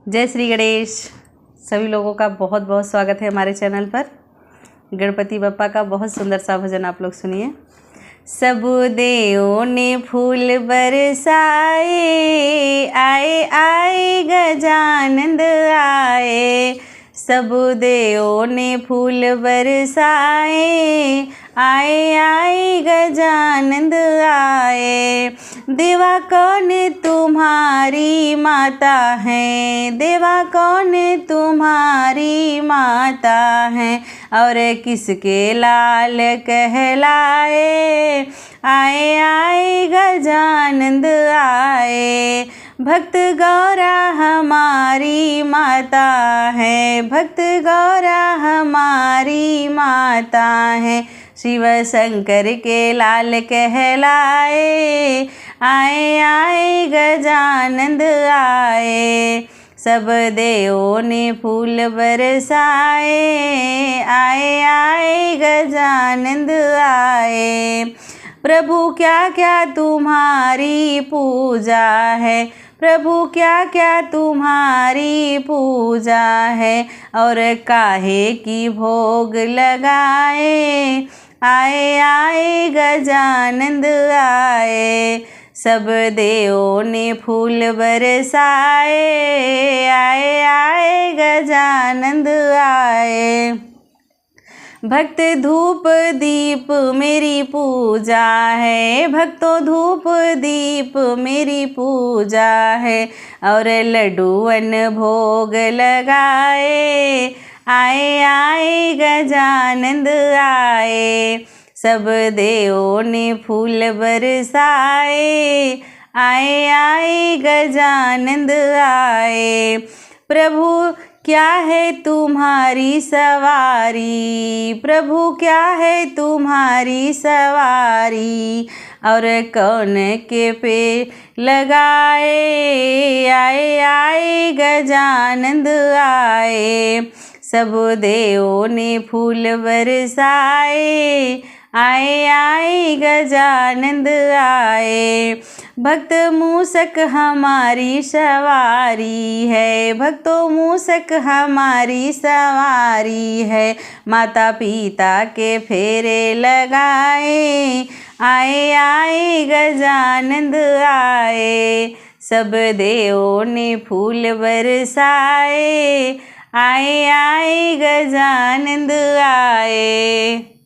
जय श्री गणेश। सभी लोगों का बहुत बहुत स्वागत है हमारे चैनल पर। गणपति बप्पा का बहुत सुंदर सा भजन आप लोग सुनिए। सब देवों ने फूल बरसाए, आए आए गजानंद आए। सब देवों ने फूल बरसाए, आए आए गजानंद आए। देवा कौन तुम्हारी माता है, देवा कौन तुम्हारी माता है, और किसके लाल कहलाए, आए आए गजानंद आए। भक्त गौरा हमारी माता है, भक्त गौरा हमारी माता है। शिव शंकर के लाल कहलाए, आए आए गजानंद आए। सब देवों ने फूल बरसाए, आए आए गजानंद आए। प्रभु क्या क्या तुम्हारी पूजा है, प्रभु क्या क्या तुम्हारी पूजा है, और काहे की भोग लगाए, आए आए गजानंद आए। सब देवों ने फूल बरसाए, आए आए गजानंद आए। भक्त धूप दीप मेरी पूजा है, भक्तों धूप दीप मेरी पूजा है, और लड्डूअन भोग लगाए, आए आए गजानंद आए। सब देवों ने फूल बरसाए, आए आए गजानंद आए। प्रभु क्या है तुम्हारी सवारी, प्रभु क्या है तुम्हारी सवारी, और कौन के पे लगाए, आए आए गजानंद आए। सब देवों ने फूल बरसाए, आए आए गजानंद आए। भक्त मूसक हमारी सवारी है, भक्तों मूसक हमारी सवारी है, माता पिता के फेरे लगाए, आए आए गजानंद आए। सब देवों ने फूल बरसाए, आए आए गजानंद आए।